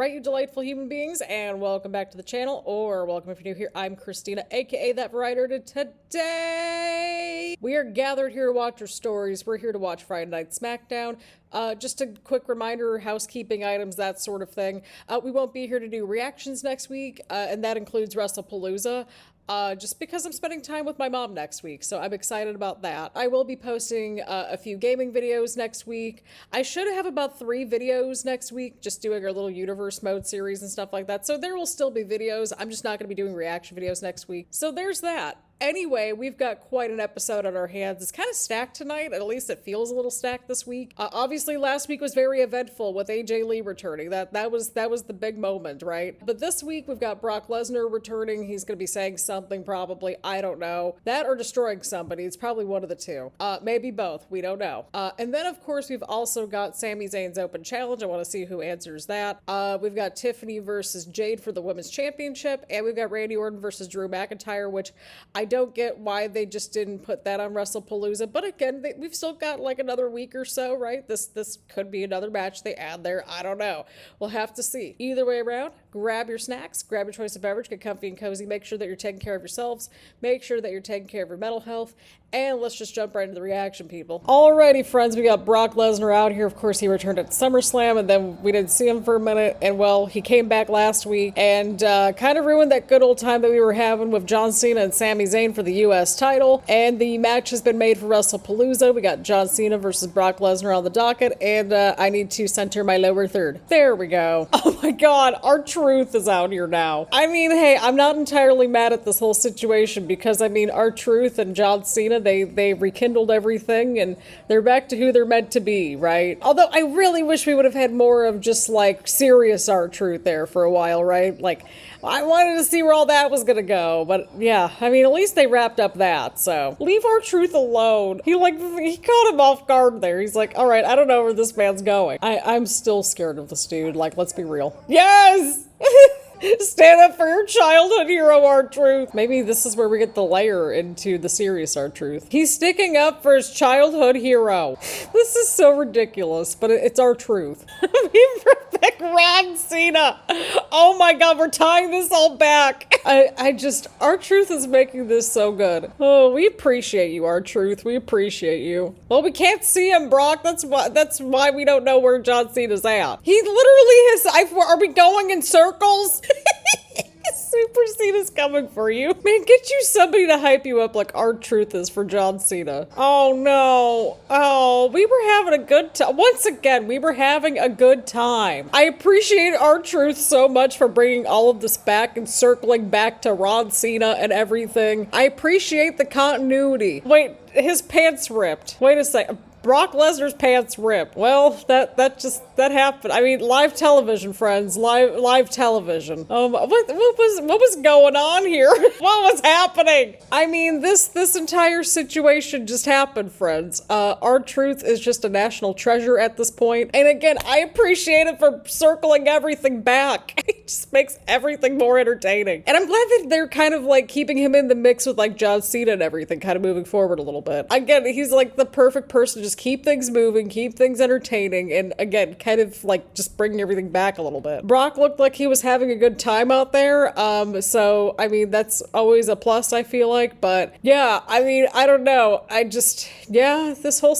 Alright, you delightful human beings, and welcome back to the channel, or welcome if you're new here. I'm Christina, aka That Writer, and today we are gathered here to watch our stories. We're here to watch Friday Night Smackdown. Just a quick reminder, housekeeping items, that sort of thing. We won't be here to do reactions next week, and that includes WrestlePalooza. Just because I'm spending time with my mom next week, so I'm excited about that. I will be posting a few gaming videos next week. I should have about 3 videos next week, just doing our little universe mode series and stuff like that. So there will still be videos. I'm just not going to be doing reaction videos next week. So there's that. Anyway, we've got quite an episode on our hands. It's kind of stacked tonight, at least it feels a little stacked this week. Obviously, last week was very eventful with AJ Lee returning. That was the big moment, right? But this week we've got Brock Lesnar returning. He's going to be saying something probably. I don't know. That or destroying somebody. It's probably one of the two. Maybe both. We don't know. And then, of course, we've also got Sami Zayn's Open Challenge. I want to see who answers that. We've got Tiffany versus Jade for the Women's Championship. And we've got Randy Orton versus Drew McIntyre, which I don't get why they just didn't put that on WrestlePalooza, but again, we've still got like another week or so, right? This could be another match they add there. I don't know. We'll have to see. Either way around, grab your snacks, grab your choice of beverage, get comfy and cozy, make sure that you're taking care of yourselves, make sure that you're taking care of your mental health, and let's just jump right into the reaction, people. Alrighty, friends, we got Brock Lesnar out here. Of course, he returned at SummerSlam, and then we didn't see him for a minute, and well, he came back last week, and kind of ruined that good old time that we were having with John Cena and Sami Zayn for the U.S. title, and the match has been made for WrestlePalooza. We got John Cena versus Brock Lesnar on the docket, and I need to center my lower third. There we go. Oh my god, R-Truth is out here now. I mean, hey, I'm not entirely mad at this whole situation, because I mean, R-Truth and John Cena, they rekindled everything, and they're back to who they're meant to be, right? Although I really wish we would have had more of just like serious R-Truth there for a while, right? Like, I wanted to see where all that was gonna go, but yeah, I mean, at least they wrapped up that, so. Leave R-Truth alone. He caught him off guard there. He's like, all right, I don't know where this man's going. I'm still scared of this dude, like, let's be real. Yes! Stand up for your childhood hero, R-Truth. Maybe this is where we get the layer into the serious R-Truth. He's sticking up for his childhood hero. This is so ridiculous, but it's R-Truth. We brought back Ron Cena. Oh my god, we're tying this all back. R-Truth is making this so good. Oh, we appreciate you, R-Truth. We appreciate you. Well, we can't see him, Brock. That's why we don't know where John Cena's at. He literally are we going in circles? Super Cena's coming for you. Man, get you somebody to hype you up like R-Truth is for John Cena. Oh no. Oh, we were having a good time. Once again, we were having a good time. I appreciate R-Truth so much for bringing all of this back and circling back to Ron Cena and everything. I appreciate the continuity. Wait, his pants ripped. Wait a second. Brock Lesnar's pants ripped. Well, that happened. I mean, live television, friends. Live television. What was going on here? What was happening? I mean, this entire situation just happened, friends. R-Truth is just a national treasure at this point. And again, I appreciate it for circling everything back. It just makes everything more entertaining. And I'm glad that they're kind of like keeping him in the mix with like John Cena and everything, kind of moving forward a little bit. Again, he's like the perfect person to just keep things moving, keep things entertaining, and again, kind of like just bringing everything back a little bit. Brock looked like he was having a good time out there, so I mean, that's always a plus, I feel like, but yeah, I mean, I don't know, this whole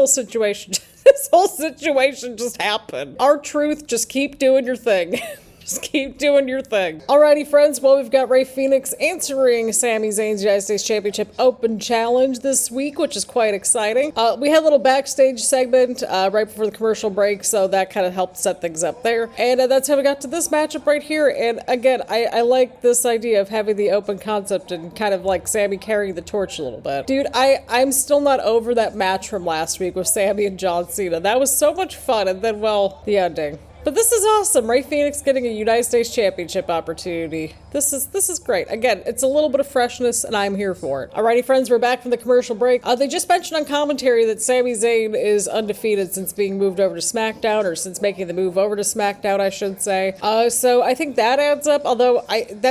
situation this whole situation just happened. R-Truth, just keep doing your thing. Just keep doing your thing. Alrighty, friends. Well, we've got Fenix answering Sami Zayn's United States Championship Open Challenge this week, which is quite exciting. We had a little backstage segment right before the commercial break, so that kind of helped set things up there. And that's how we got to this matchup right here. And again, I like this idea of having the open concept and kind of like Sami carrying the torch a little bit. Dude, I'm still not over that match from last week with Sami and John Cena. That was so much fun. And then, well, the ending. But this is awesome. Fenix getting a United States Championship opportunity. This is great. Again, it's a little bit of freshness, and I'm here for it. Alrighty, friends, we're back from the commercial break. They just mentioned on commentary that Sami Zayn is undefeated since being moved over to SmackDown, or since making the move over to SmackDown, I should say. So I think that adds up, although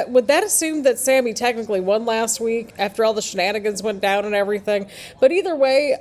would that assume that Sami technically won last week after all the shenanigans went down and everything? But either way,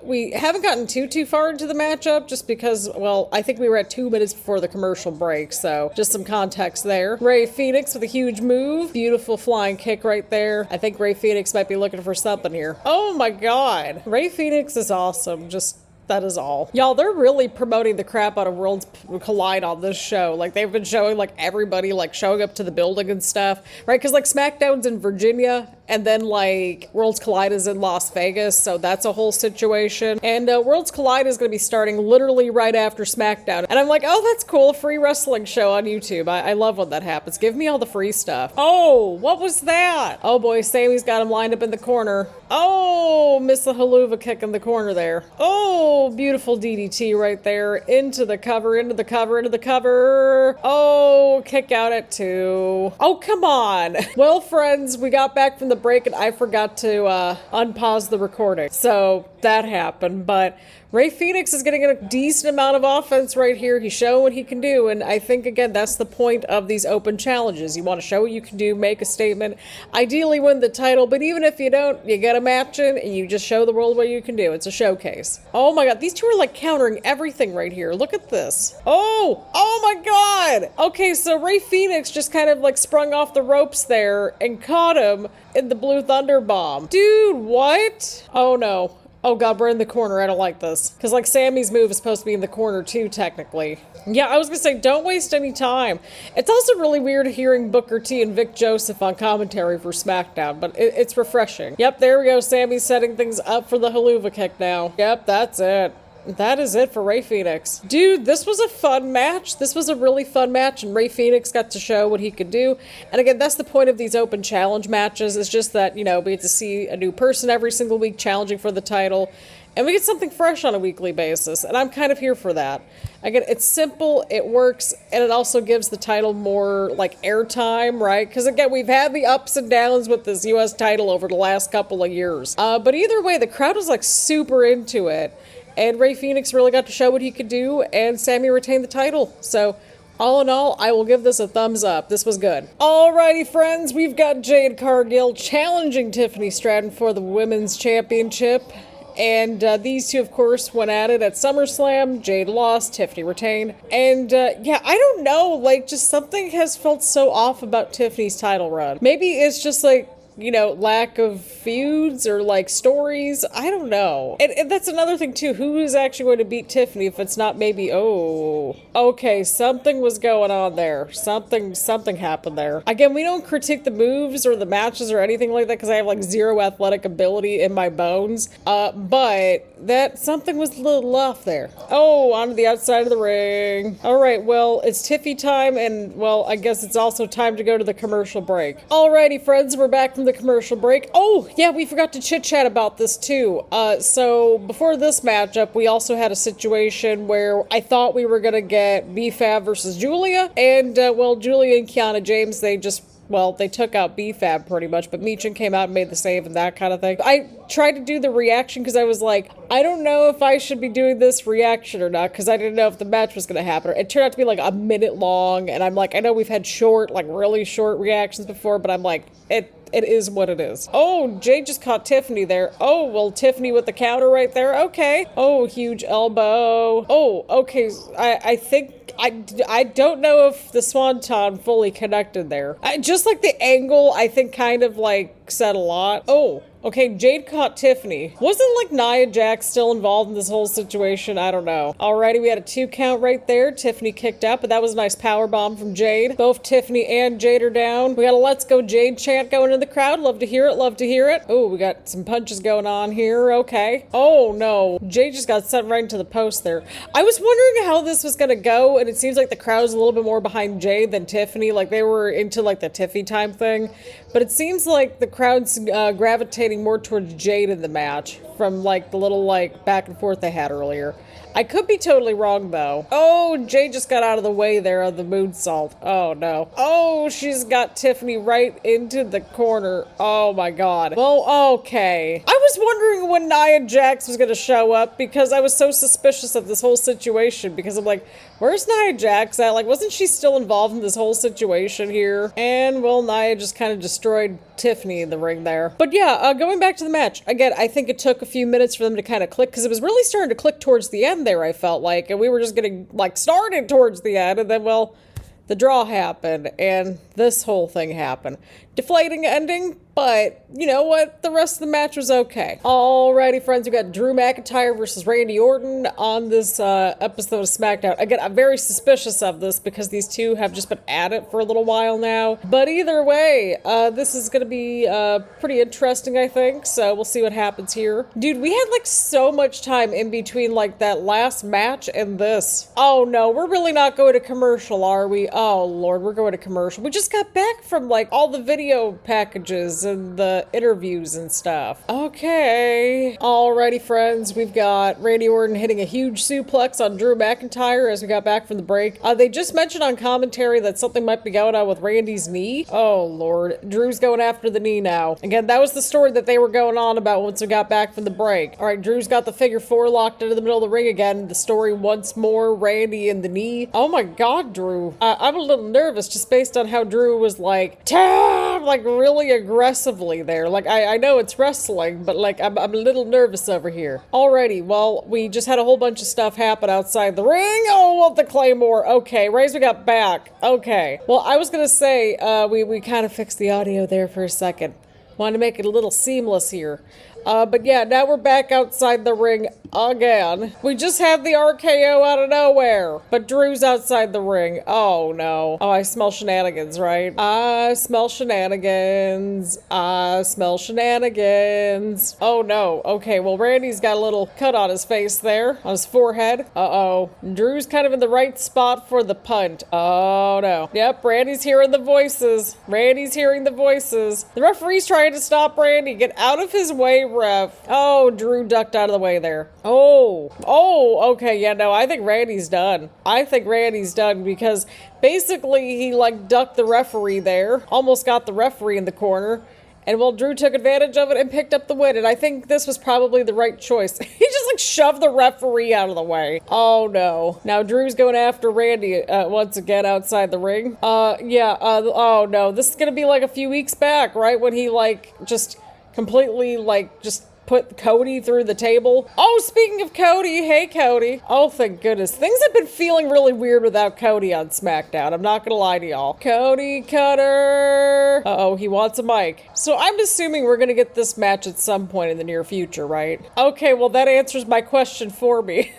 we haven't gotten too far into the matchup just because, well, I think we were at 2 minutes before the commercial break, so just some context there. Rey Fenix with a huge move. Beautiful flying kick right there. I think Rey Fenix might be looking for something here. Oh my god. Rey Fenix is awesome. Just that is all. Y'all, they're really promoting the crap out of Worlds Collide on this show. Like, they've been showing, like, everybody, like, showing up to the building and stuff, right? Because, like, SmackDown's in Virginia, and then, like, Worlds Collide is in Las Vegas, so that's a whole situation. And Worlds Collide is going to be starting literally right after SmackDown. And I'm like, oh, that's cool, a free wrestling show on YouTube. I love when that happens. Give me all the free stuff. Oh, what was that? Oh, boy, Sami's got him lined up in the corner. Oh, missed the haluva kick in the corner there. Oh, beautiful DDT right there. Into the cover, into the cover, into the cover. Oh, kick out at 2. Oh, come on. Well, friends, we got back from the break and I forgot to unpause the recording. So that happened, but Rey Fenix is getting a decent amount of offense right here. He's showing what he can do, and I think, again, that's the point of these open challenges. You want to show what you can do, make a statement, ideally win the title, but even if you don't, you get a match in, and you just show the world what you can do. It's a showcase. Oh my god, these two are like countering everything right here. Look at this. Oh my god! Okay, so Rey Fenix just kind of like sprung off the ropes there and caught him in the Blue Thunder Bomb. Dude, what? Oh no. Oh god, we're in the corner. I don't like this. Because, like, Sami's move is supposed to be in the corner too, technically. Yeah, I was gonna say, don't waste any time. It's also really weird hearing Booker T and Vic Joseph on commentary for SmackDown, but it's refreshing. Yep, there we go. Sami's setting things up for the haluva kick now. Yep, that's it. That is it for Rey Fenix. Dude, this was a fun match. This was a really fun match, and Rey Fenix got to show what he could do. And again, that's the point of these open challenge matches, is just that, you know, we get to see a new person every single week challenging for the title, and we get something fresh on a weekly basis, and I'm kind of here for that. Again, it's simple, it works, and it also gives the title more, like, airtime, right? Because, again, we've had the ups and downs with this U.S. title over the last couple of years. But either way, the crowd was, like, super into it. And Rey Fenix really got to show what he could do, and Sami retained the title. So, all in all, I will give this a thumbs up. This was good. Alrighty, friends, we've got Jade Cargill challenging Tiffany Stratton for the Women's Championship. And these two, of course, went at it at SummerSlam. Jade lost, Tiffany retained. And yeah, I don't know, like, just something has felt so off about Tiffany's title run. Maybe it's just like, you know, lack of feuds or like stories. I don't know. And that's another thing too. Who is actually going to beat Tiffany if it's not maybe, oh, okay, something was going on there. Something happened there. Again, we don't critique the moves or the matches or anything like that because I have like zero athletic ability in my bones. But that something was a little off there. Oh, onto the outside of the ring. All right, well, it's Tiffy time, and well, I guess it's also time to go to the commercial break. Alrighty, friends, we're back from the commercial break. Oh, yeah, we forgot to chit-chat about this too. So before this matchup, we also had a situation where I thought we were gonna get B-Fab versus Julia, and well, Julia and Kiana James, they took out B-Fab pretty much, but Michin came out and made the save and that kind of thing. I tried to do the reaction because I was like, I don't know if I should be doing this reaction or not because I didn't know if the match was going to happen. It turned out to be like a minute long, and I'm like, I know we've had short, like really short reactions before, but I'm like, it is what it is. Oh, Jade just caught Tiffany there. Oh, well, Tiffany with the counter right there. Okay. Oh, huge elbow. Oh, okay. I think I don't know if the Swanton fully connected there. Just like the angle, I think kind of like said a lot. Oh, okay, Jade caught Tiffany. Wasn't like Nia Jax still involved in this whole situation? I don't know. Alrighty, we had a 2 count right there. Tiffany kicked out, but that was a nice power bomb from Jade. Both Tiffany and Jade are down. We got a Let's Go Jade chant going in the crowd. Love to hear it, love to hear it. Oh, we got some punches going on here. Okay. Oh no, Jade just got sent right into the post there. I was wondering how this was gonna go, and it seems like the crowd's a little bit more behind Jade than Tiffany. Like they were into like the Tiffy time thing, but it seems like the crowd's gravitating more towards Jade in the match from like the little like back and forth they had earlier. I could be totally wrong though. Oh, Jade just got out of the way there of the moonsault. Oh no. Oh, she's got Tiffany right into the corner. Oh my god. Well, okay. I was wondering when Nia Jax was gonna show up because I was so suspicious of this whole situation because I'm like, where's Nia Jax at? Like, wasn't she still involved in this whole situation here? And well, Nia just kind of destroyed Tiffany in the ring there. But yeah, going back to the match. Again, I think it took a few minutes for them to kind of click, because it was really starting to click towards the end there, I felt like, and we were just getting, like, started towards the end, and then, well, the draw happened, and this whole thing happened. Deflating ending, but you know what? The rest of the match was okay. Alrighty, friends, we got Drew McIntyre versus Randy Orton on this episode of SmackDown. Again, I'm very suspicious of this because these two have just been at it for a little while now. But either way, this is going to be pretty interesting, I think. So we'll see what happens here. Dude, we had like so much time in between like that last match and this. Oh no, we're really not going to commercial, are we? Oh Lord, we're going to commercial. We just got back from like all the video packages and the interviews and stuff. Okay. Alrighty, friends. We've got Randy Orton hitting a huge suplex on Drew McIntyre as we got back from the break. They just mentioned on commentary that something might be going on with Randy's knee. Oh, Lord. Drew's going after the knee now. Again, that was the story that they were going on about once we got back from the break. All right, Drew's got the figure four locked into the middle of the ring again. The story once more, Randy in the knee. Oh my God, Drew. I'm a little nervous just based on how Drew was like, "Tap!" like really aggressively there. Like, I know it's wrestling, but like, I'm a little nervous over here. Alrighty, well, we just had a whole bunch of stuff happen outside the ring. Oh, well, the Claymore. Okay, Rays, we got back. Okay. Well, I was gonna say, we kind of fixed the audio there for a second. Wanted to make it a little seamless here. But yeah, now we're back outside the ring again. We just had the RKO out of nowhere, but Drew's outside the ring. Oh no. Oh, I smell shenanigans, right? I smell shenanigans. I smell shenanigans. Oh no. Okay, well, Randy's got a little cut on his face there, on his forehead. Uh-oh. Drew's kind of in the right spot for the punt. Oh no. Yep, Randy's hearing the voices. Randy's hearing the voices. The referee's trying to stop Randy. Get out of his way, ref. Oh, Drew ducked out of the way there. Oh, okay, yeah, no, I think Randy's done. I think Randy's done because basically he like ducked the referee there, almost got the referee in the corner, and well, Drew took advantage of it and picked up the win, and I think this was probably the right choice. He just like shoved the referee out of the way. Oh no. Now Drew's going after Randy once again outside the ring. Oh no, this is gonna be like a few weeks back, right? When he like just completely like just put Cody through the table. Oh, speaking of Cody, hey Cody. Oh, thank goodness. Things have been feeling really weird without Cody on SmackDown. I'm not gonna lie to y'all. Cody Cutter. Uh-oh, he wants a mic. So I'm assuming we're gonna get this match at some point in the near future, right? Okay, well that answers my question for me.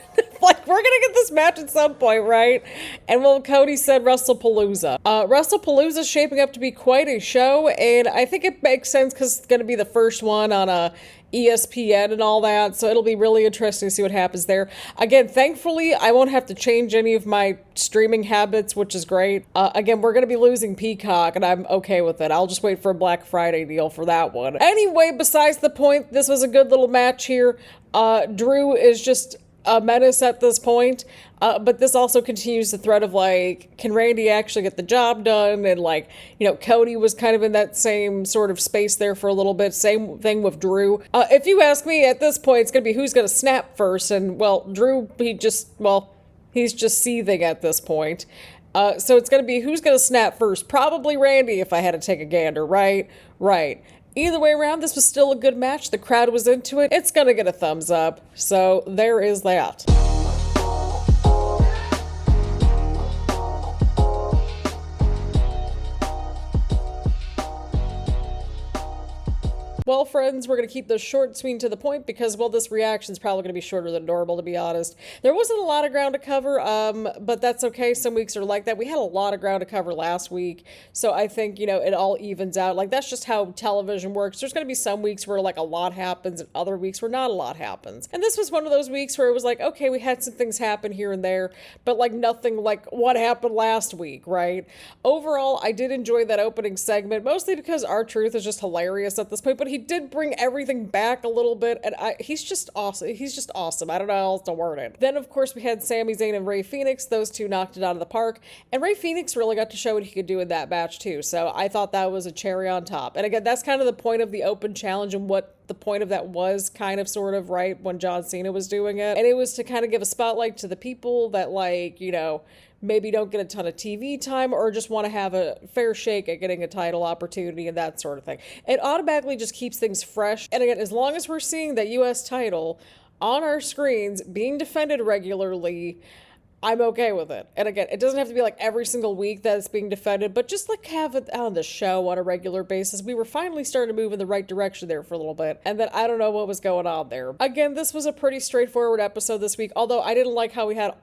Like, we're gonna get this match at some point, right? And well, Cody said WrestlePalooza. WrestlePalooza's shaping up to be quite a show, and I think it makes sense because it's gonna be the first one on a ESPN and all that, so it'll be really interesting to see what happens there. Again, thankfully, I won't have to change any of my streaming habits, which is great. Again, we're going to be losing Peacock, and I'm okay with it. I'll just wait for a Black Friday deal for that one. Anyway, besides the point, this was a good little match here. Drew is just a menace at this point. But this also continues the thread of like, can Randy actually get the job done? And like, you know, Cody was kind of in that same sort of space there for a little bit. Same thing with Drew. If you ask me at this point, it's going to be who's going to snap first. And well, Drew, he's just seething at this point. So it's going to be who's going to snap first. Probably Randy if I had to take a gander, right? Right. Either way around, this was still a good match. The crowd was into it. It's going to get a thumbs up. So there is that. Well, friends, we're going to keep this short, sweet, to the point because, well, this reaction is probably going to be shorter than normal, to be honest. There wasn't a lot of ground to cover, but that's okay. Some weeks are like that. We had a lot of ground to cover last week, so I think, you know, it all evens out. Like, that's just how television works. There's going to be some weeks where, like, a lot happens and other weeks where not a lot happens. And this was one of those weeks where it was like, okay, we had some things happen here and there, but, like, nothing like what happened last week, right? Overall, I did enjoy that opening segment, mostly because R-Truth is just hilarious at this point, but he did bring everything back a little bit, and he's just awesome. He's just awesome. I don't know how else to word it. Then, of course, we had Sami Zayn and Rey Fenix. Those two knocked it out of the park, and Rey Fenix really got to show what he could do in that match, too, so I thought that was a cherry on top. And again, that's kind of the point of the open challenge and what the point of that was, kind of, sort of, right, when John Cena was doing it. And it was to kind of give a spotlight to the people that, like, you know, maybe don't get a ton of TV time or just want to have a fair shake at getting a title opportunity and that sort of thing. It automatically just keeps things fresh. And again, as long as we're seeing that US title on our screens being defended regularly, I'm okay with it. And again, it doesn't have to be like every single week that it's being defended, but just like have it on the show on a regular basis. We were finally starting to move in the right direction there for a little bit. And then I don't know what was going on there. Again, this was a pretty straightforward episode this week, although I didn't like how we had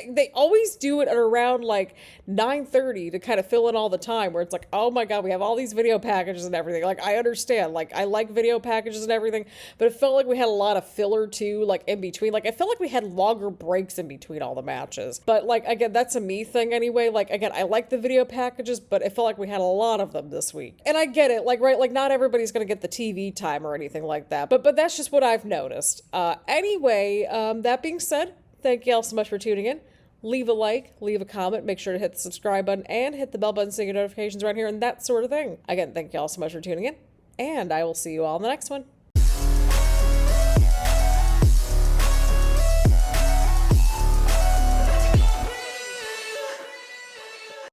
they always do it at around like 9:30 to kind of fill in all the time where it's like, oh my God, we have all these video packages and everything. Like, I understand, like, I like video packages and everything, but it felt like we had a lot of filler too, like in between. Like, I felt like we had longer breaks in between all the matches. But like, again, that's a me thing anyway. Like, again, I like the video packages, but it felt like we had a lot of them this week. And I get it, like, right, like not everybody's gonna get the TV time or anything like that, but that's just what I've noticed. Anyway, that being said, thank you all so much for tuning in. Leave a like, leave a comment, make sure to hit the subscribe button and hit the bell button so you get notifications around here and that sort of thing. Again, thank you all so much for tuning in, and I will see you all in the next one.